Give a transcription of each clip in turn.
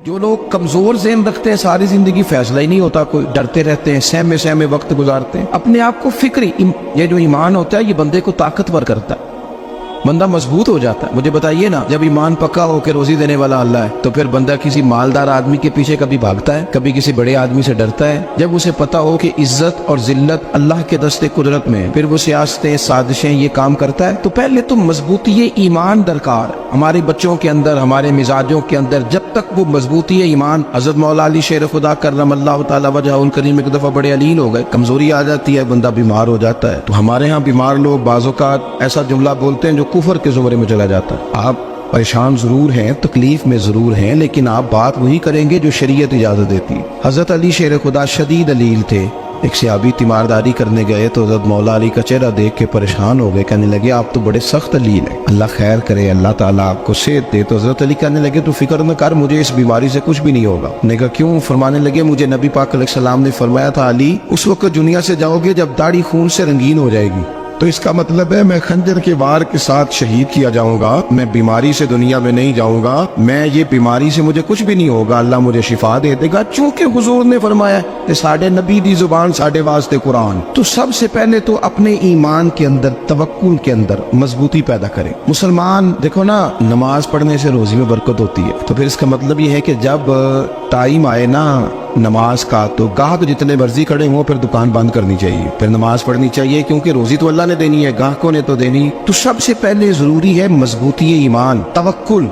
جو لوگ کمزور ذہن رکھتے ہیں ساری زندگی فیصلہ ہی نہیں ہوتا، کوئی ڈرتے رہتے ہیں، سہمے سہمے وقت گزارتے ہیں، اپنے آپ کو فکری یہ جو ایمان ہوتا ہے یہ بندے کو طاقتور کرتا ہے، بندہ مضبوط ہو جاتا ہے۔ مجھے بتائیے نا، جب ایمان پکا ہو کہ روزی دینے والا اللہ ہے تو پھر بندہ کسی مالدار آدمی کے پیچھے کبھی بھاگتا ہے، کبھی کسی بڑے آدمی سے ڈرتا ہے؟ جب اسے پتا ہو کہ عزت اور ذلت اللہ کے دست قدرت میں ہے، پھر وہ سیاستیں سازشیں یہ کام کرتا ہے۔ تو پہلے تو مضبوطی ایمان درکار ہے ہمارے بچوں کے اندر، ہمارے مزاجوں کے اندر۔ جب تک وہ مضبوطی ایمان، حضرت مولا علی شیر خدا کرم اللہ تعالی وجہہ الکریم ایک دفعہ بڑے علیل ہو گئے، کمزوری آ جاتی ہے، بندہ بیمار ہو جاتا ہے۔ تو ہمارے ہاں بیمار لوگ بعض اوقات ایسا جملہ بولتے ہیں جو کفر کے زمرے میں چلا جاتا ہے۔ آپ پریشان ضرور ہیں، تکلیف میں ضرور ہیں، لیکن آپ بات وہی کریں گے جو شریعت اجازت دیتی ہے۔ حضرت علی شیر خدا شدید علیل تھے، ایک صحابی تیمارداری کرنے گئے تو حضرت مولا علی کا چہرہ دیکھ کے پریشان ہو گئے، کہنے لگے آپ تو بڑے سخت علیل ہیں، اللہ خیر کرے، اللہ تعالیٰ آپ کو صحت دے۔ تو حضرت علی کہنے لگے تو فکر نہ کر، مجھے اس بیماری سے کچھ بھی نہیں ہوگا۔ نے کہا کیوں؟ فرمانے لگے مجھے نبی پاک علیہ السلام نے فرمایا تھا علی اس وقت دنیا سے جاؤ گے جب داڑھی خون سے رنگین ہو جائے گی، تو اس کا مطلب ہے میں خنجر کے وار کے ساتھ شہید کیا جاؤں گا، میں بیماری سے دنیا میں نہیں جاؤں گا، میں یہ بیماری سے مجھے کچھ بھی نہیں ہوگا، اللہ مجھے شفا دے دے گا، چونکہ حضور نے فرمایا کہ ساڈے نبی دی زبان ساڈے واسطے قرآن۔ تو سب سے پہلے تو اپنے ایمان کے اندر، توکل کے اندر مضبوطی پیدا کریں۔ مسلمان دیکھو نا، نماز پڑھنے سے روزی میں برکت ہوتی ہے، تو پھر اس کا مطلب یہ ہے کہ جب ٹائم آئے نا نماز کا تو گاہک جتنے مرضی کھڑے ہوں پھر دکان بند کرنی چاہیے، پھر نماز پڑھنی چاہیے، کیونکہ روزی تو اللہ نے دینی ہے، گاہکوں نے تو دینی۔ تو سب سے پہلے ضروری ہے مضبوطی ایمان، توکل،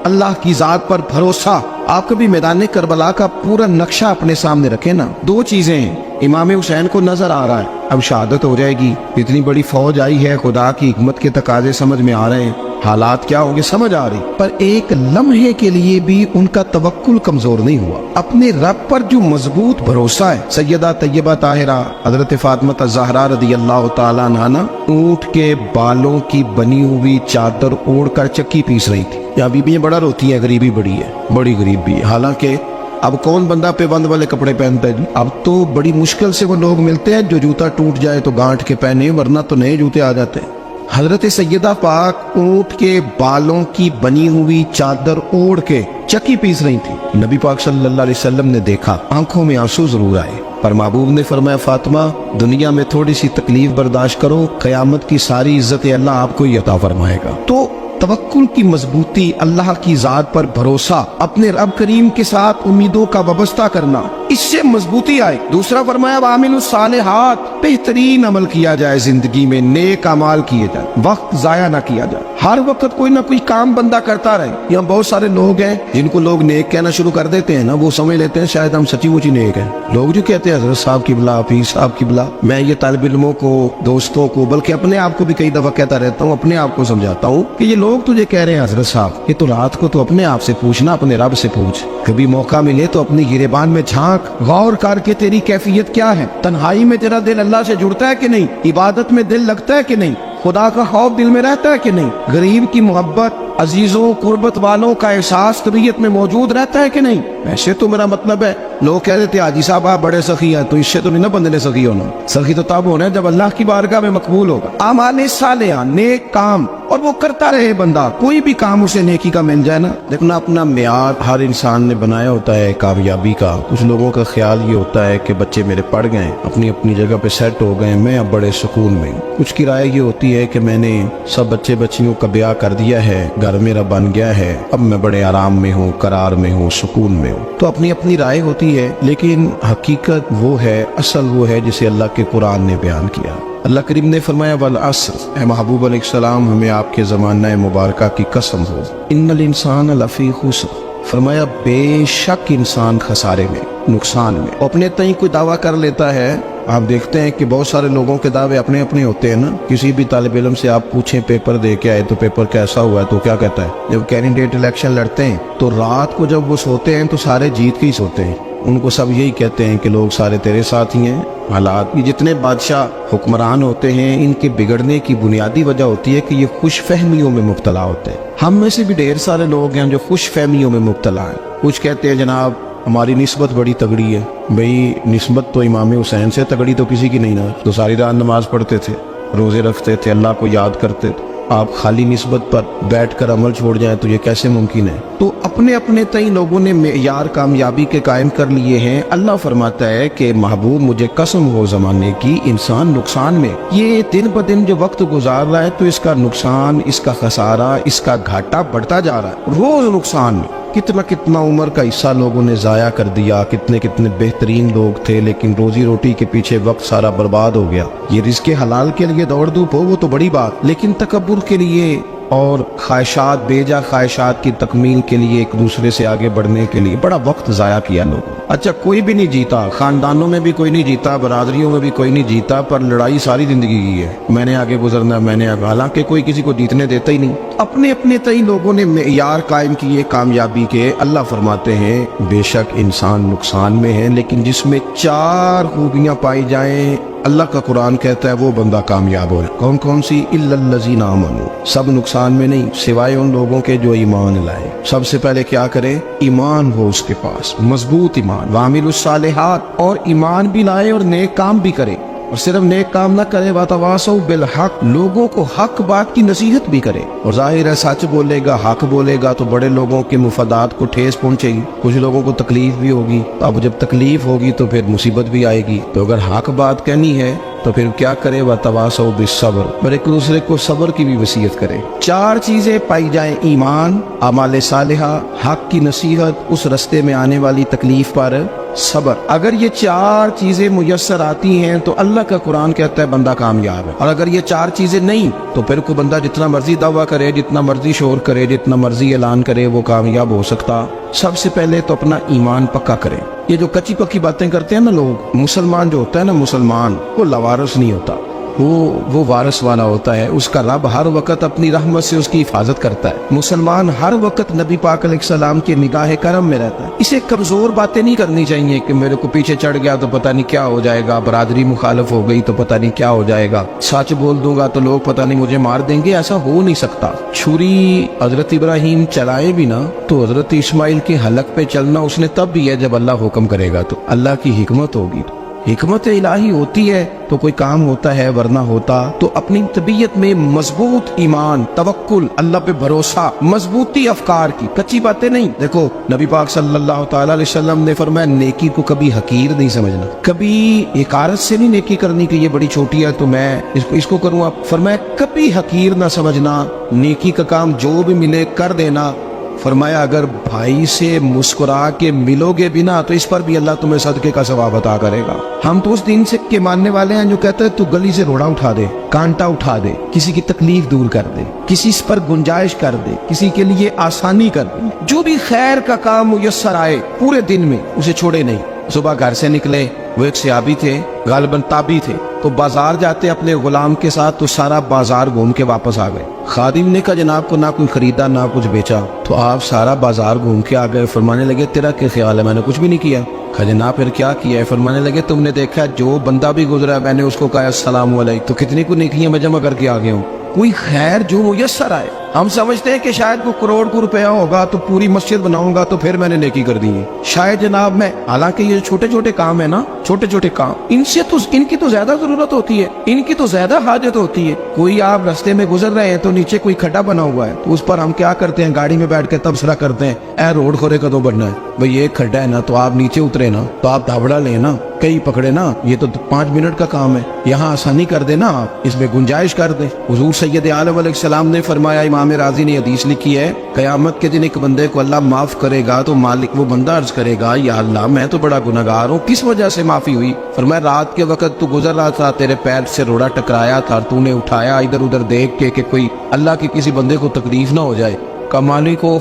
اللہ کی ذات پر بھروسہ۔ آپ کبھی میدان کربلا کا پورا نقشہ اپنے سامنے رکھیں نا، دو چیزیں ہیں، امام حسین کو نظر آ رہا ہے اب شہادت ہو جائے گی، اتنی بڑی فوج آئی ہے، خدا کی حکمت کے تقاضے سمجھ میں آ رہے ہیں، حالات کیا ہوں گے سمجھ آ رہی، پر ایک لمحے کے لیے بھی ان کا توکل کمزور نہیں ہوا۔ اپنے رب پر جو مضبوط بھروسہ ہے، سیدہ طیبہ طاہرہ حضرت فاطمہ الزہرا رضی اللہ تعالیٰ عنہا اونٹ کے بالوں کی بنی ہوئی چادر اوڑھ کر چکی پیس رہی تھی۔ یا بیویاں بڑا روتی ہیں، غریبی بڑی ہے، بڑی غریب بھی ہے، حالانکہ اب کون بندہ پہ بند والے کپڑے پہنتا ہے جی؟ اب تو بڑی مشکل سے وہ لوگ ملتے ہیں جو جوتا ٹوٹ جائے تو گانٹھ کے پہنے، ورنہ تو نئے جوتے آ جاتے ہیں۔ حضرت سیدہ پاک اونٹ کے بالوں کی بنی ہوئی چادر اوڑھ کے چکی پیس رہی تھی۔ نبی پاک صلی اللہ علیہ وسلم نے دیکھا، آنکھوں میں آنسو ضرور آئے، پر محبوب نے فرمایا فاطمہ دنیا میں تھوڑی سی تکلیف برداشت کرو، قیامت کی ساری عزت اللہ آپ کو ہی عطا فرمائے گا۔ تو توکل کی مضبوطی، اللہ کی ذات پر بھروسہ، اپنے رب کریم کے ساتھ امیدوں کا وابستہ کرنا، اس سے مضبوطی آئے۔ دوسرا فرمایا وَعَمِلُوا الصَّالِحَاتِ، بہترین عمل کیا جائے زندگی میں، نیک اعمال کیے جائے، وقت ضائع نہ کیا جائے، ہر وقت کوئی نہ کوئی کام بندہ کرتا رہے۔ یہاں بہت سارے لوگ ہیں جن کو لوگ نیک کہنا شروع کر دیتے ہیں نا، وہ سمجھ لیتے ہیں شاید ہم سچی مچی نیک ہیں۔ لوگ جو کہتے ہیں حضرت صاحب کی بلا، پیر صاحب کی بلا، میں یہ طالب علموں کو، دوستوں کو، بلکہ اپنے آپ کو بھی کئی دفعہ کہتا رہتا ہوں، اپنے آپ کو سمجھاتا ہوں کہ یہ لوگ تجھے کہہ رہے ہیں حضرت صاحب، یہ تو رات کو تو اپنے آپ سے پوچھنا، اپنے رب سے پوچھ، کبھی موقع ملے تو اپنی گریبان میں جھانک، غور کر کے تیری کیفیت کیا ہے، تنہائی میں تیرا دل اللہ سے جڑتا ہے کہ نہیں، عبادت میں دل لگتا ہے کہ نہیں، خدا کا خوف دل میں رہتا ہے کہ نہیں، غریب کی محبت، عزیزوں قربت والوں کا احساس طبیعت میں موجود رہتا ہے کہ نہیں۔ ایسے تو میرا مطلب ہے، لوگ کہہ دیتے حاجی صاحب آپ بڑے سخی ہیں، تو اس سے تو نہیں نا بندے نے سخی ہونا، سخی تو تب ہونا ہے جب اللہ کی بارگاہ میں مقبول ہوگا۔ اعمال صالحہ، نیک کام، اور وہ کرتا رہے بندہ، کوئی بھی کام اسے نیکی کا مل جائے نا۔ دیکھنا اپنا معیار ہر انسان نے بنایا ہوتا ہے کامیابی کا۔ کچھ لوگوں کا خیال یہ ہوتا ہے کہ بچے میرے پڑھ گئے، اپنی اپنی جگہ پہ سیٹ ہو گئے، میں اب بڑے سکون میں ہوں۔ کچھ کی رائے یہ ہوتی ہے کہ میں نے سب بچے بچیوں کا بیاہ کر دیا ہے، گھر میرا بن گیا ہے، اب میں بڑے آرام میں ہوں، قرار میں ہوں، سکون میں ہوں۔ تو اپنی اپنی رائے ہوتی ہے، لیکن حقیقت وہ ہے، اصل وہ ہے جسے اللہ کے قرآن نے بیان کیا۔ اللہ کریم نے فرمایا والعصر، اے محبوب علیہ السلام ہمیں آپ کے زمانہ مبارکہ کی قسم ہو، ان الانسان لفی خسر، فرمایا بے شک انسان خسارے میں، نقصان میں۔ اپنے تئیں کوئی دعویٰ کر لیتا ہے، آپ دیکھتے ہیں کہ بہت سارے لوگوں کے دعوے اپنے اپنے ہوتے ہیں نا۔ کسی بھی طالب علم سے آپ پوچھیں پیپر دے کے آئے تو پیپر کیسا ہوا ہے تو کیا کہتا ہے؟ جب کینڈیڈیٹ الیکشن لڑتے ہیں تو رات کو جب وہ سوتے ہیں تو سارے جیت کے ہی سوتے ہیں، ان کو سب یہی کہتے ہیں کہ لوگ سارے تیرے ساتھ ہی ہیں۔ حالات یہ جتنے بادشاہ حکمران ہوتے ہیں، ان کے بگڑنے کی بنیادی وجہ ہوتی ہے کہ یہ خوش فہمیوں میں مبتلا ہوتے ہیں۔ ہم میں سے بھی ڈھیر سارے لوگ ہیں جو خوش فہمیوں میں مبتلا ہیں۔ کچھ کہتے ہیں جناب ہماری نسبت بڑی تگڑی ہے، بھئی نسبت تو امام حسین سے تگڑی تو کسی کی نہیں نا، تو ساری رات نماز پڑھتے تھے، روزے رکھتے تھے، اللہ کو یاد کرتے تھے۔ आप खाली निस्बत पर बैठकर अमल छोड़ जाएं तो ये कैसे मुमकिन है। तो अपने अपने तई लोगों ने मेयार कामयाबी के कायम कर लिए हैं। अल्लाह फरमाता है कि महबूब मुझे कसम हो जमाने की, इंसान नुकसान में, ये दिन ब दिन जो वक्त गुजार रहा है तो इसका नुकसान, इसका खसारा, इसका घाटा बढ़ता जा रहा है, रोज नुकसान में। कितना कितना उम्र का हिस्सा लोगों ने जाया कर दिया, कितने कितने बेहतरीन लोग थे लेकिन रोजी रोटी के पीछे वक्त सारा बर्बाद हो गया। ये रिज़्क़े हलाल के लिए दौड़ धूप हो वो तो बड़ी बात, लेकिन तकब्बुर के लिए और ख्वाहिशात, बेजा ख्वाहिशात की तकमील के लिए, एक दूसरे से आगे बढ़ने के लिए बड़ा वक्त जाया किया लोगों। अच्छा, कोई भी नहीं जीता, खानदानों में भी कोई नहीं जीता, बरादरियों में भी कोई नहीं जीता, पर लड़ाई सारी जिंदगी की है। मैंने आगे गुजरना, मैंने आगे, हालांकि कोई किसी को जीतने देता ही नहीं। अपने अपने तई लोगों ने मेयार कायम किए कामयाबी के। अल्लाह फरमाते हैं बेशक इंसान नुकसान में है, लेकिन जिसमें 4 खूबियां पाई जाएं, अल्लाह का कुरान कहता है वो बंदा कामयाब हो। कौन कौन सी? इल्लल्लज़ीना आमनू, सब नुकसान में नहीं सिवाय उन लोगों के जो ईमान लाए। सबसे पहले क्या करे? ईमान हो उसके पास, मजबूत ईमान, वामिलुस सालिहात, और ईमान भी लाए और नेक काम भी करे। और सिर्फ नेक काम ना करे, वतवासौ बिल हक, लोगों को हक बात की नसीहत भी करे। और जाहिर है सच बोलेगा, हक बोलेगा तो बड़े लोगों के मुफादात को ठेस पहुंचेगी, कुछ लोगों को तकलीफ भी होगी। अब जब तकलीफ होगी तो फिर मुसीबत भी आएगी। तो अगर हक बात कहनी है तो फिर क्या करे? वतवासौ बिस्सब्र, और एक दूसरे को सब्र की भी वसीयत करे। 4 चीजें पाई जाए, ईमान, अमाल सालिहा, हक की नसीहत, उस रस्ते में आने वाली तकलीफ पर सब्र। अगर ये 4 चीजें मुयस्सर आती हैं तो अल्लाह का कुरान कहता है बंदा कामयाब है। और अगर ये 4 चीजें नहीं तो फिर कोई बंदा जितना मर्जी दावा करे, जितना मर्जी शोर करे, जितना मर्जी ऐलान करे, वो कामयाब हो सकता। सबसे पहले तो अपना ईमान पक्का करे। ये जो कच्ची पक्की बातें करते हैं ना लोग, मुसलमान जो होता है ना, मुसलमान वो लवारिस नहीं होता, वो वारिस वाला होता है। उसका रब हर वक्त अपनी रहमत से उसकी हिफाजत करता है। मुसलमान हर वक्त नबी पाक अलैहिस्सलाम के निगाह करम में रहता है। इसे कमजोर बातें नहीं करनी चाहिए कि मेरे को पीछे चढ़ गया तो पता नहीं क्या हो जाएगा, बरादरी मुखालफ हो गई तो पता नहीं क्या हो जाएगा, सच बोल दूंगा तो लोग पता नहीं मुझे मार देंगे। ऐसा हो नहीं सकता। छुरी हजरत इब्राहिम चलाए भी ना तो हजरत इस्माइल के हलक पे चलना उसने तब भी है जब अल्लाह हुक्म करेगा। तो अल्लाह की हिकमत होगी, हिकमत इलाही होती है तो कोई काम होता है, वरना होता तो अपनी तबीयत में मजबूत ईमान, तवक्कुल, अल्लाह पे भरोसा, मजबूती अफकार की, कच्ची बातें नहीं। देखो नबी पाक सल्लल्लाहु तआला अलैहि वसल्लम ने फरमाया नेकी को कभी हकीर नहीं समझना, कभी इकारत से नहीं नेकी करनी कि ये बड़ी छोटी है तो मैं इसको करूँ। आप फरमाया कभी हकीर ना समझना, नेकी का काम जो भी मिले कर देना। फरमाया अगर भाई से मुस्कुरा के मिलोगे भी ना तो इस पर भी अल्लाह तुम्हें सदके का सवाब अता करेगा। हम तो उस दिन से के मानने वाले हैं जो कहते हैं तू गली से रोड़ा उठा दे, कांटा उठा दे, किसी की तकलीफ दूर कर दे, किसी पर गुंजाइश कर दे, किसी के लिए आसानी कर दे, जो भी खैर का काम मुयस्सर आए पूरे दिन में उसे छोड़े नहीं। सुबह घर से निकले, वो एक सहाबी थे, गालिबन ताबी थे, तो बाजार जाते अपने गुलाम के साथ तो सारा बाजार घूम के वापस आ गए। खादिम ने कहा जनाब को ना कोई खरीदा ना कुछ बेचा, तो आप सारा बाजार घूम के आ गए। फरमाने लगे तेरा क्या ख्याल है? मैंने कुछ भी नहीं किया। कहा जनाब फिर क्या किया है? फरमाने लगे तुमने देखा जो बंदा भी गुजरा मैंने उसको कहा अस्सलाम वालेकुम, तो कितनी को नेकियां मैं जमा करके आ गया हूँ। कोई खैर जो मुयस्सर आए, हम समझते हैं कि शायद कोई करोड़ को रुपया होगा तो पूरी मस्जिद बनाऊंगा तो फिर मैंने नेकी कर दी है, शायद जनाब मैं, हालांकि ये छोटे छोटे काम है ना, छोटे छोटे काम, इनसे तो इनकी तो ज्यादा जरूरत होती है, इनकी तो ज्यादा हाजत होती है। कोई आप रास्ते में गुजर रहे हैं तो नीचे कोई खड्डा बना हुआ है तो उस पर हम क्या करते हैं, गाड़ी में बैठ के तबसरा करते हैं, ए रोड खोरे कदों बढ़ना है भाई, ये खड्डा है ना तो आप नीचे उतरे ना, तो आप धाबड़ा ले ना, कई पकड़े ना, ये तो 5 मिनट का काम है, यहाँ आसानी कर देना, आप इसमें गुंजाइश कर दे। हुजूर सैयद आलम अलैहिस्सलाम ने फरमाया, इमाम राजी ने हदीस लिखी है, कयामत के दिन एक बंदे को अल्लाह माफ करेगा तो मालिक वो बंदा अर्ज करेगा या अल्लाह मैं तो बड़ा गुनहगार हूँ, किस वजह से माफी हुई? फरमाया रात के वक्त तू गुजर रहा था, तेरे पैर से रोड़ा टकराया था, तूने उठाया इधर उधर देख के कि कोई अल्लाह के किसी बंदे को तकलीफ ना हो जाए। का मालिक हो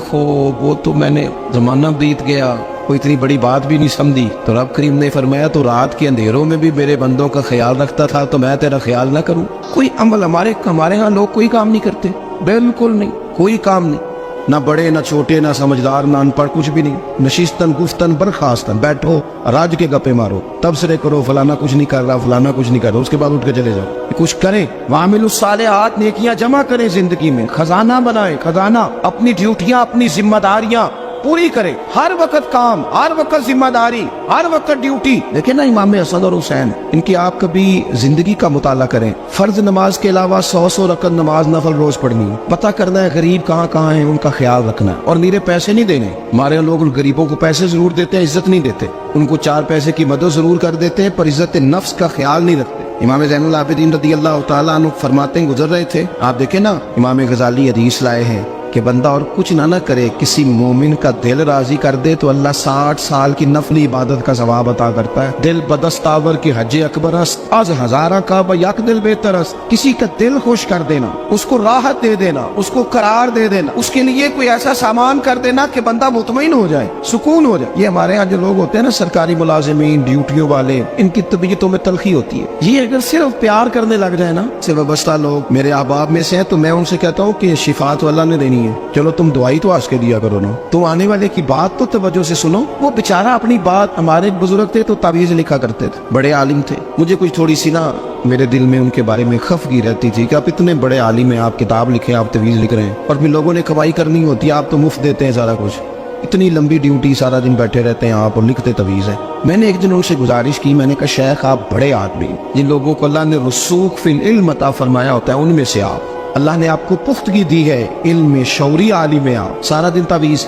वो तो मैंने जमाना बीत गया, कोई इतनी बड़ी बात भी नहीं समझी। तो रब करीम ने फरमाया तो रात के अंधेरों में भी मेरे बंदों का ख्याल रखता था तो मैं तेरा ख्याल ना करूं? कोई अमल हमारे यहाँ लोग कोई काम नहीं करते, बिल्कुल नहीं, कोई काम नहीं, ना बड़े ना छोटे ना समझदार ना अनपढ़, कुछ भी नहीं। नशिस्तन गुफ्तन बर्खास्तन, बैठो राज के गप्पे मारो, तबसरे करो, फलाना कुछ नहीं कर रहा, फलाना कुछ नहीं कर रहा, उसके बाद उठ के चले जाओ। कुछ करें, वामिलुस सालिहात, नेकियां जमा करें, जिंदगी में खजाना बनाए, खजाना, अपनी ड्यूटियां अपनी जिम्मेदारियां पूरी करे, हर वक्त काम, हर वक्त जिम्मेदारी, हर वक्त ड्यूटी। देखे ना इमाम हसन और हुसैन, इनकी आप कभी जिंदगी का मुताला करें। फर्ज नमाज के अलावा 100 रकत नमाज नफल रोज पढ़नी, पता करना है गरीब कहाँ कहाँ है, उनका ख्याल रखना है। और नीरे पैसे नहीं देने। हमारे लोग गरीबों को पैसे जरूर देते हैं, इज्जत नहीं देते। उनको 4 पैसे की मदद जरूर कर देते हैं, पर इज्जत नफ्स का ख्याल नहीं रखते। इमाम ज़ैनुल आबिदीन रज़ी अल्लाह तआला अन्हु फरमाते गुजर रहे थे, आप देखें ना, इमाम गजाली हदीस लाए हैं कि बंदा और कुछ ना करे, किसी मोमिन का दिल राजी कर दे तो अल्लाह 60 साल की नफली इबादत का सवाब अता करता है। दिल बदस्तावर की हज अकबर अस्त, आज हजारा का यक दिल बेहतर अस्त। किसी का दिल खुश कर देना, उसको राहत दे देना, उसको करार दे देना, उसके लिए कोई ऐसा सामान कर देना कि बंदा मुतमईन हो जाए, सुकून हो जाए। ये हमारे यहाँ जो लोग होते हैं ना, सरकारी मुलाजिमीन, ड्यूटियों वाले, इनकी तबीयतों में तलखी होती है। ये अगर सिर्फ प्यार करने लग जाए ना, से वाबस्ता लोग मेरे अहबाब में से हैं, तो मैं उनसे कहता हूँ कि शिफा तो अल्लाह ने देनी है, चलो तुम दुआई तो आज के दिया करो ना, तुम आने वाले की बात तो तवज्जो से सुनो। वो बेचारा अपनी बात, हमारे बुजुर्ग थे तो तावीज़ लिखा करते थे, बड़े आलिम थे। मुझे कुछ थोड़ी सी ना मेरे दिल में उनके बारे में खफगी रहती थी कि आप इतने बड़े आलिम हैं, आप किताब लिखे, आप तवीज़ लिख रहे हैं, और फिर लोगों ने कमाई करनी होती है, आप तो मुफ्त देते हैं सारा कुछ। इतनी लंबी ड्यूटी, सारा दिन बैठे रहते हैं आप और लिखते तवीज़ है। मैंने एक दिन उनसे गुजारिश की, मैंने कहा शेख आप बड़े आदमी, जिन लोगों को अल्लाह ने रसूख फिल इल्म अता फरमाया होता है, उनमें से आप, अल्लाह ने आपको पुख्तगी दी है, इल्म में शौरी आलिम है आप, सारा दिन तावीज़।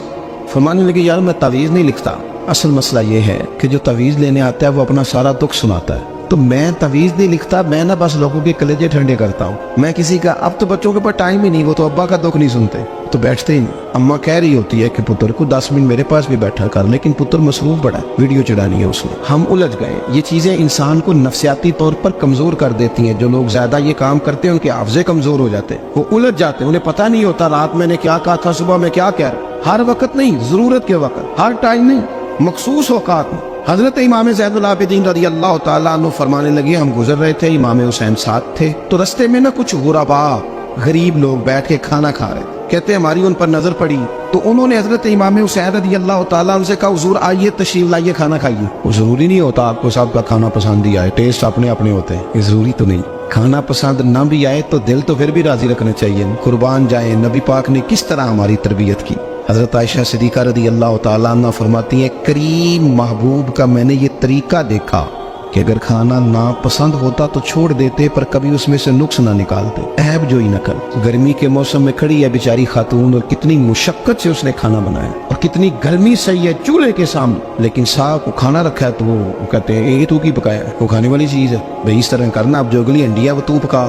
फरमाने लगे यार मैं तावीज़ नहीं लिखता। असल मसला ये है कि जो तावीज़ लेने आता है वो अपना सारा दुख सुनाता है, तो मैं तावीज़ नहीं लिखता, मैं ना बस लोगों के कलेजे ठंडे करता हूँ। मैं किसी का, अब तो बच्चों के पास टाइम ही नहीं, वो तो अब्बा का दुख नहीं सुनते, तो बैठते ही नहीं। अम्मा कह रही होती है कि पुत्र को 10 मिनट मेरे पास भी बैठा कर, लेकिन पुत्र मसरूफ बड़ा है, वीडियो चढ़ानी है उसने। हम उलझ गए। ये चीजें इंसान को नफ्सियाती तौर पर कमजोर कर देती हैं। जो लोग ज्यादा ये काम करते हैं उनके हाफजे कमजोर हो जाते हैं, वो उलझ जाते हैं, उन्हें पता नहीं होता रात मैंने क्या कहा था, सुबह में क्या कह रहा। हर वक्त नहीं, जरूरत के वक्त, हर टाइम नहीं, मखसूस औकात में। हजरत इमाम ज़ैनुल आबिदीन रज़ी अल्लाह तआला अन्हु फरमाने लगे, हम गुजर रहे थे, इमाम हुसैन साथ थे, तो रास्ते में ना कुछ गुरबा, गरीब लोग बैठ के खाना खा रहे थे। कहते हमारी उन पर नजर पड़ी तो उन्होंने हजरत इमाम हुसैन रज़ी अल्लाह तआला उनसे कहा, हुजूर आइए तशरीफ लाइए, खाना खाइए। वो जरूरी नहीं होता आपको सबका खाना पसंद ही आए, टेस्ट अपने अपने होते हैं, ये जरूरी तो नहीं। खाना पसंद ना भी आए तो दिल तो फिर भी राजी रखना चाहिए। कुर्बान जाए, नबी पाक ने किस तरह हमारी तरबियत की। हजरत आयशा सिद्दीक़ा रज़ी अल्लाह तआला अन्हा फरमाती हैं, करीम महबूब का मैंने ये तरीका देखा कि अगर खाना ना पसंद होता तो छोड़ देते, पर कभी उसमें से नुक्स ना निकालते, ऐब जो ही न कर। गर्मी के मौसम में खड़ी है बेचारी खातून, और कितनी मुशक्कत से उसने खाना बनाया, और कितनी गर्मी सही है चूल्हे के सामने, लेकिन साहब को खाना रखा है तो वो कहते हैं ये तू की पकाया है, वो खाने वाली चीज है भाई, इस तरह करना, अब जो अगली अंडी है वो तू पका,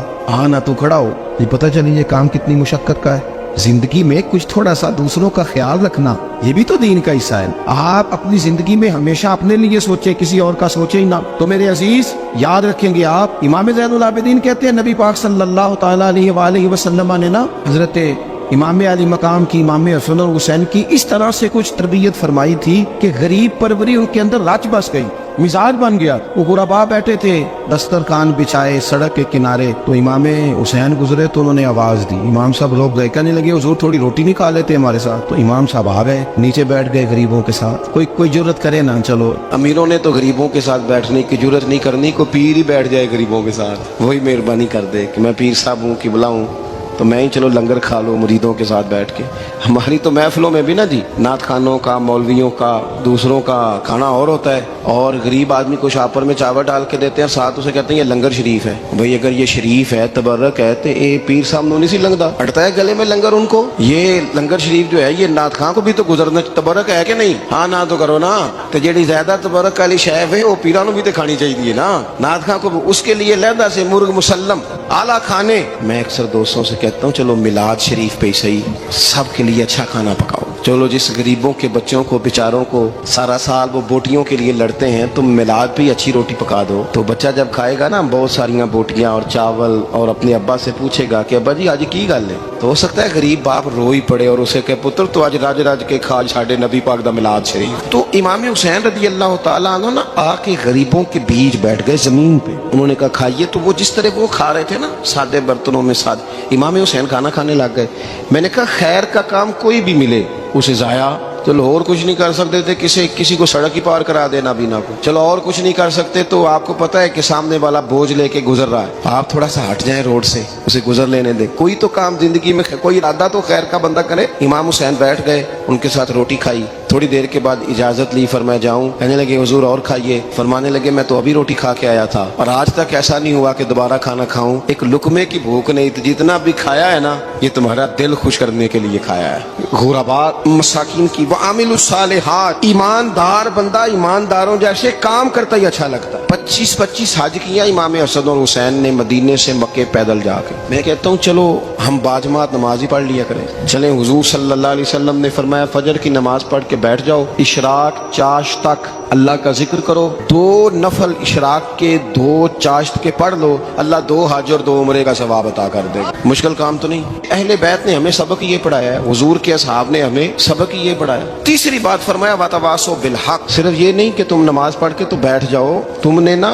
ना तू खड़ा हो। ये पता चली ये काम कितनी मुशक्कत का है। जिंदगी में कुछ थोड़ा सा दूसरों का ख्याल रखना, ये भी तो दीन का हिस्सा है। आप अपनी जिंदगी में हमेशा अपने लिए सोचे, किसी और का सोचे ही ना। तो मेरे अजीज याद रखेंगे आप, इमाम ज़ैनुल आबिदीन कहते हैं, नबी पाक सल्लल्लाहु तआला अलैहि वसल्लम ने ना हजरत इमाम अली मकाम की, इमाम हसन और हुसैन की इस तरह से कुछ तरबियत फरमाई थी कि गरीब परवरी उनके अंदर रच बस गई, मिजाज बन गया। वो गुरबा बैठे थे, दस्तरखान बिछाए सड़क के किनारे, तो इमाम हुसैन गुजरे तो उन्होंने आवाज दी, इमाम साहब लोग गए, कहने लगे हुजूर थोड़ी रोटी नहीं खा लेते हमारे साथ। तो इमाम साहब आ गए, नीचे बैठ गए गरीबों के साथ। कोई जुर्रत करे ना, चलो अमीरों ने तो गरीबों के साथ बैठने की जुर्रत नहीं करनी, कोई पीर ही बैठ जाए गरीबों के साथ, वही मेहरबानी कर दे कि मैं पीर साहब हूँ कि बुलाऊं, तो मैं ही चलो लंगर खा लो मुरीदों के साथ बैठ के। हमारी तो महफिलों में भी ना जी, नात खानों का, मौलवियों का, दूसरों का खाना और होता है, और गरीब आदमी को शापर में चावल डाल के देते हैं, साथ उसे कहते हैं ये लंगर शरीफ है। भाई अगर ये शरीफ है, तबर्रक है, तो ये पीर साहब नहीं सी लंगदा, अटता है गले में लंगर उनको। ये लंगर शरीफ जो है ये नात खां को भी तो गुजरना, तबर्रक है कि नहीं? हाँ ना तो करो ना, तो जेडी ज्यादा तबर्रक वाली शैफ है वो पीरा भी तो खानी चाहिए ना, नात खां को उसके लिए लहदा से मुर्ग मुसल्लम आला खाने। मैं अक्सर दोस्तों से कहता हूँ चलो मिलाद शरीफ पे सही सबके लिए अच्छा खाना पकाओ, चलो जिस गरीबों के बच्चों को बेचारों को सारा साल वो बोटियों के लिए लड़ते हैं, तुम मिलाद पे अच्छी रोटी पका दो, तो बच्चा जब खाएगा ना बहुत सारियां बोटियां और चावल, और अपने अब्बा से पूछेगा कि अब्बा जी आज की गल है, तो हो सकता है गरीब बाप रो ही पड़े और उसे कहे पुत्र तो आज राज राज के खाल साडे नबी पाक दा मिलाद शरीफ। तो इमाम हुसैन रज़ी अल्लाह तआला अन्हु ना आके गरीबों के बीच बैठ गए जमीन पे, उन्होंने कहा खाइए। तो वो जिस तरह वो खा रहे थे ना सादे बर्तनों में, साथ इमाम हुसैन खाना खाने लग गए। मैंने कहा खैर का काम कोई भी मिले उसे जाया चलो और कुछ नहीं कर सकते थे, किसी को सड़क ही पार करा दे नाबीना को। चलो और कुछ नहीं कर सकते तो आपको पता है कि सामने वाला बोझ लेके गुजर रहा है, आप थोड़ा सा हट जाएं रोड से, उसे गुजर लेने दें। कोई तो काम जिंदगी में, कोई इरादा तो खैर का बंदा करे। इमाम हुसैन बैठ गए, उनके साथ रोटी खाई, थोड़ी देर के बाद इजाजत ली, फरमाया जाऊं? कहने लगे हुजूर और खाइए। फरमाने लगे मैं तो अभी रोटी खा के आया था और आज तक ऐसा नहीं हुआ कि दोबारा खाना खाऊं। एक लुकमे की भूख नहीं थी, जितना भी खाया है ना ये तुम्हारा दिल खुश करने के लिए खाया है। गुरबा मसाकिन की व आमिलुस सालिहात, ईमानदार बंदा ईमानदारों जैसे काम करता ही अच्छा लगता है। 25 हज किया इमाम हसन और हुसैन ने मदीने से मक्के पैदल जाके। मैं कहता हूँ चलो हम बाजमात नमाज ही पढ़ लिया करें। चले, हुजूर सल्लल्लाहु अलैहि वसल्लम ने फरमाया फजर की नमाज पढ़ के बैठ जाओ, इशराक चाश तक अल्लाह का जिक्र करो, 2 नफल इशराक के 2 चाश्त के पढ़ लो, अल्लाह 2 हज और 2 उम्रे का सवाब अता कर देगा। मुश्किल काम तो नहीं। अहले बैत ने हमें सबक ये पढ़ाया है, हुजूर के असहाब ने हमें सबक ये पढ़ाया। तीसरी बात फरमाया वतवासो बिल हक। सिर्फ ये नहीं कि तुम नमाज पढ़ के तो बैठ जाओ, तुमने ना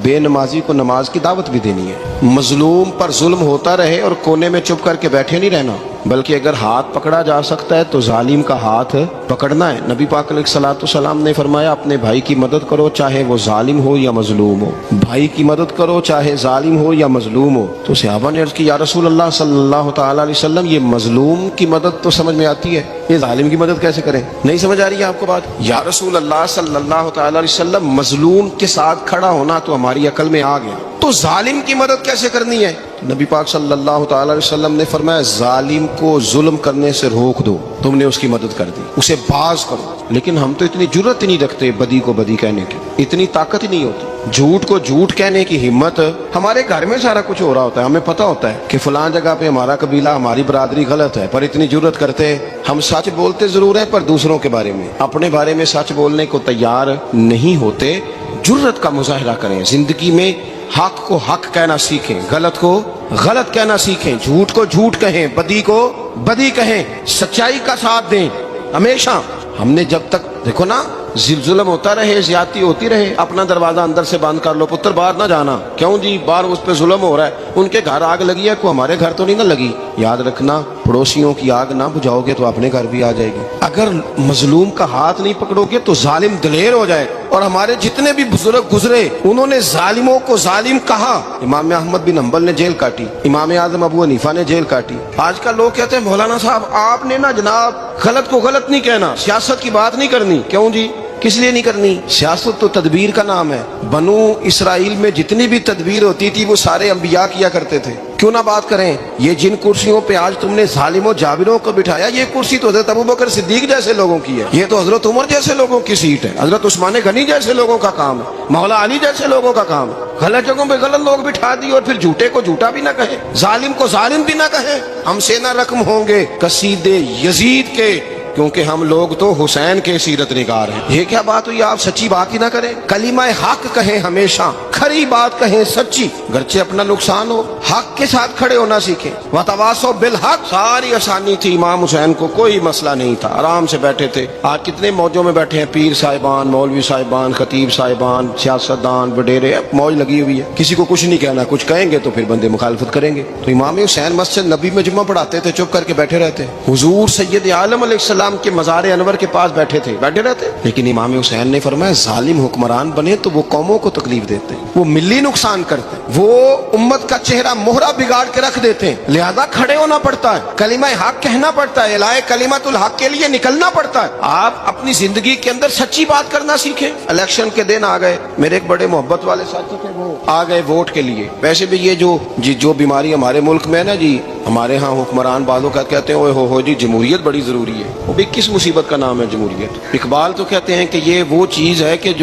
बेनमाजी को नमाज की दावत भी देनी है। मजलूम पर जुल्म होता रहे और कोने में चुप करके बैठे नहीं रहना, बल्कि अगर हाथ पकड़ा जा सकता है तो जालिम का हाथ पकड़ना है। नबी पाक अलैहिस्सलाम ने फरमाया अपने भाई की मदद करो चाहे वो जालिम हो या मजलूम हो, भाई की मदद करो चाहे जालिम हो या मजलूम हो। तो सहाबा ने अर्ज की या रसूल अल्लाह सल्लल्लाहु तआला अलैहि वसल्लम ये मजलूम की मदद तो समझ में आती है, ये जालिम की मदद कैसे करें? नहीं समझ आ रही है आपको बात? या रसूल अल्लाह सल्लल्लाहु तआला अलैहि वसल्लम मजलूम के साथ खड़ा होना तो हमारी अकल में आ गया, तो जालिम की मदद कैसे करनी है? नबी पाक सल्लल्लाहु तआला अलैहि वसल्लम ने फरमाया जालिम को जुल्म करने से रोक दो, तुमने उसकी मदद कर दी, उसे बाज करो। लेकिन हम तो इतनी जुर्रत ही नहीं रखते बदी को बदी कहने की, इतनी ताकत ही नहीं होती। झूठ को झूठ कहने की हिम्मत, हमारे घर में सारा कुछ हो रहा होता है, हमें पता होता है कि फलां जगह पे हमारा कबीला हमारी बरादरी गलत है, पर इतनी जुर्रत करते हम सच बोलते जरूर है पर दूसरों के बारे में, अपने बारे में सच बोलने को तैयार नहीं होते। जुर्रत का मुजाहिरा करें, जिंदगी में हक को हक कहना सीखें, गलत को गलत कहना सीखें, झूठ को झूठ कहें, बदी को बदी कहें, सच्चाई का साथ दें हमेशा। हमने जब तक देखो ना जुल्म होता रहे, ज्यादती होती रहे, अपना दरवाजा अंदर से बंद कर लो, पुत्र बाहर ना जाना। क्यों जी? बाहर उस पे जुल्म हो रहा है, उनके घर आग लगी है, को हमारे घर तो नहीं ना लगी। याद रखना पड़ोसियों की आग ना बुझाओगे तो अपने घर भी आ जाएगी। अगर मजलूम का हाथ नहीं पकड़ोगे तो जालिम दिलेर हो जाए। और हमारे जितने भी बुजुर्ग गुजरे उन्होंने जालिमों को जालिम कहा। इमाम अहमद बिन हंबल ने जेल काटी, इमाम आजम अबू हनीफा ने जेल काटी। आजकल लोग कहते हैं मौलाना साहब आपने ना जनाब गलत को गलत नहीं कहना, सियासत की बात नहीं करनी। क्यों जी? किस लिए नहीं करनी? सियासत तो तदबीर का नाम है। बनु इसराइल में जितनी भी तदबीर होती थी वो सारे अंबिया किया करते थे। क्यों ना बात करें? ये जिन कुर्सियों पे आज तुमने जालिमों जाबिरों को बिठाया, ये कुर्सी तो हजरत अबू बकर सिद्दीक जैसे लोगों की है, ये तो हजरत उमर जैसे लोगों की सीट है, हजरत उस्मान गनी जैसे लोगों का काम है, मौला अली जैसे लोगों का काम है। गलत जगहों पे गलत लोग बिठा दिए और फिर झूठे को झूठा भी ना कहे, जालिम को जालिम भी ना कहे। हमसे ना रकम होंगे कसीदे यजीद के, क्योंकि हम लोग तो हुसैन के सीरत निगार हैं। ये क्या बात हुई? आप सच्ची बात ही ना करें, कलीमा हक कहें, हमेशा खरी बात कहें, सच्ची, गरचे अपना नुकसान हो, हक के साथ खड़े होना सीखें। वतवासो बिल हक, सारी आसानी थी, इमाम हुसैन को कोई मसला नहीं था, आराम से बैठे थे। आज कितने मौजों में बैठे हैं, पीर साहिबान, मौलवी साहिबान, खतीब साहिबान, सियासतदान, वडेरे, मौज लगी हुई है। किसी को कुछ नहीं कहना, कुछ कहेंगे तो फिर बंदे मुखालफत करेंगे। तो इमाम हुसैन मस्जिद नबी में जुम्मा पढ़ाते थे, चुप करके बैठे रहते। हुजूर सैयद आलम अलैहिस्सलाम के मज़ार अनवर के पास बैठे रहते। लेकिन इमाम हुसैन ने फरमाया जालिम हुक्मरान बने तो वो कौमों को तकलीफ देते हैं, वो मिली नुकसान करते हैं, वो उम्मत का चेहरा मोहरा बिगाड़ के रख देते हैं। लिहाजा खड़े होना पड़ता है, कलिमा हक कहना पड़ता है, इलाए कलिमतुल हक के लिए निकलना पड़ता है। आप अपनी जिंदगी के अंदर सच्ची बात करना सीखें। इलेक्शन के दिन आ गए, मेरे एक बड़े मोहब्बत वाले साथी थे, वो आ गए वोट के लिए। वैसे भी ये जो बीमारी हमारे मुल्क में है ना जी, हमारे यहाँ हुक्मरान बालों का कहते हैं ओए हो जी जमहूरियत बड़ी जरूरी है। वो भी किस मुसीबत का नाम है जमहूरियत? इकबाल तो कहते हैं कि ये वो चीज है कि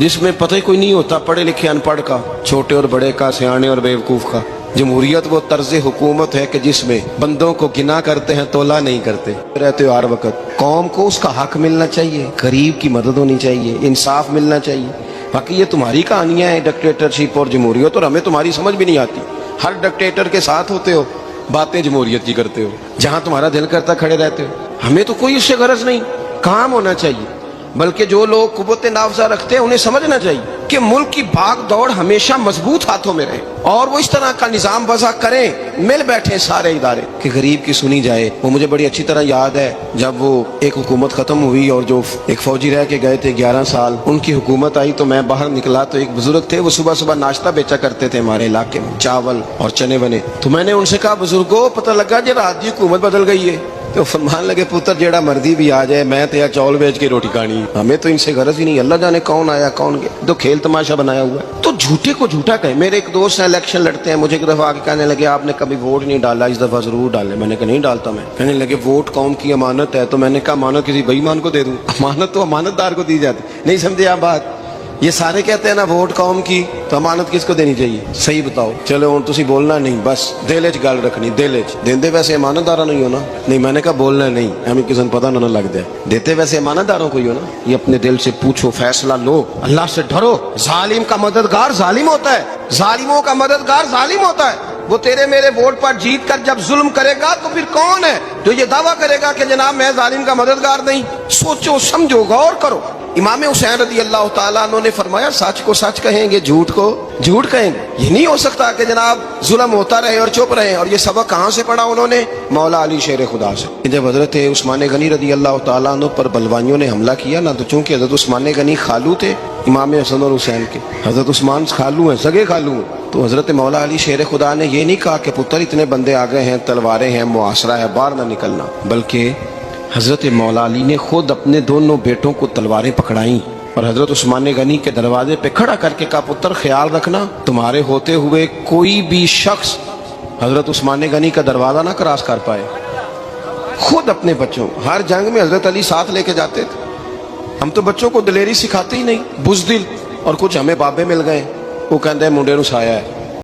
जिसमें पता ही कोई नहीं होता, पढ़े लिखे अनपढ़ का, छोटे और बड़े का, सियाने और बेवकूफ का। जमहूरियत वो तर्ज हुकूमत है कि जिसमें बंदों को गिना करते हैं, तोला नहीं करते रहते हो हर वक्त। कौम को उसका हक मिलना चाहिए, गरीब की मदद होनी चाहिए, इंसाफ मिलना चाहिए। बाकी ये तुम्हारी कहानियां हैं डिक्टेटरशिप और जमहूरियत, और हमें तुम्हारी समझ भी नहीं आती। हर डिक्टेटर के साथ होते हो, बातें जमहूरियत की करते हो, जहां तुम्हारा दिल करता खड़े रहते हो। हमें तो कोई इससे गरज नहीं, काम होना चाहिए। बल्कि जो लोग कुव्वत नाफजा रखते हैं उन्हें समझना चाहिए बल्कि मुल्क की भाग दौड़ हमेशा मजबूत हाथों में रहे और वो इस तरह का निजाम वज़ा करें, मिल बैठे सारे इदारे कि गरीब की सुनी जाए। वो मुझे बड़ी अच्छी तरह याद है जब वो एक हुकूमत खत्म हुई और जो एक फौजी रह के गए थे 11 साल, उनकी हुकूमत आई तो मैं बाहर निकला तो एक बुजुर्ग थे, वो सुबह सुबह नाश्ता बेचा करते थे हमारे इलाके में, चावल और चने बने। तो मैंने उनसे कहा बुजुर्गो पता लगा जी रात की हुकूमत बदल गई है। तो फरमान लगे पुत्र जेड़ा मर्दी भी आ जाए मैं तो यार चौल बेच के रोटी खानी, हमें तो इनसे गरज ही नहीं, अल्लाह जाने कौन आया कौन गया, तो खेल तमाशा बनाया हुआ है। तो झूठे को झूठा कहे। मेरे एक दोस्त हैं इलेक्शन लड़ते हैं, मुझे एक दफा आके कहने लगे आपने कभी वोट नहीं डाला, इस दफा जरूर डाले। मैंने कहा नहीं डालता मैं। कहने लगे वोट कौम की अमानत है। तो मैंने कहा अमानत किसी बेईमान को दे दूं? अमानत तो अमानतदार को दी जाती। नहीं समझे आप बात? ये सारे कहते हैं ना वोट कौम की, तो अमानत किसको देनी चाहिए? सही बताओ। चलो हुण तुसी बोलना नहीं, बस दिल च गल रखनी, दिल च। देंदे वैसे ईमानदार नहीं हो ना? नहीं, मैंने कहा बोलना नहीं, हमें किसी पता ना लग जाए। देते वैसे ईमानदारों को ही हो ना? ये अपने दिल से पूछो, फैसला लो, अल्लाह से डरो। जालिम का मददगार जालिम होता है, जालिमों का मददगार जालिम होता है। वो तेरे मेरे वोट पर जीत कर जब जुल्म करेगा तो फिर कौन है जो ये दावा करेगा कि जनाब मैं जालिम का मददगार नहीं? सोचो समझो गौर करो। इमाम हुसैन रदी अल्लाह ताला अन्हु ने फरमाया सच को सच कहेंगे, झूठ को झूठ कहेंगे। ये नहीं हो सकता कि जनाब जुल्म होता रहे और चुप रहे। और ये सबक कहाँ से पढ़ा उन्होंने? मौला अली शेर खुदा से। जब हजरत उस्मान गनी रदी अल्लाह ताला अन्हु पर बलवानियों ने हमला किया ना, तो चूंकि हजरत उस्मान गनी खालू थे इमाम हसन और हुसैन के, हजरत उस्मान खालू हैं, सगे खालू हैं, तो हजरत मौला अली शेर खुदा ने ये नहीं कहा कि पुत्र इतने बंदे आ गए हैं, तलवारें हैं, मुआसरा है, बाहर ना निकलना, बल्कि हजरत मौला अली ने खुद अपने दोनों बेटों को तलवारें पकड़ाई और हजरत उस्मान गनी के दरवाजे पे खड़ा करके कहा पुत्र ख्याल रखना तुम्हारे होते हुए कोई भी शख्स हजरत उस्मान गनी का दरवाजा ना क्रॉस कर पाए। खुद अपने बच्चों, हर जंग में हजरत अली साथ लेके जाते थे। हम तो बच्चों को दलेरी सिखाते ही नहीं, बुज़दिल। और कुछ हमें बाबे मिल गए, वो कहते हैं मुंडे नूं साया है,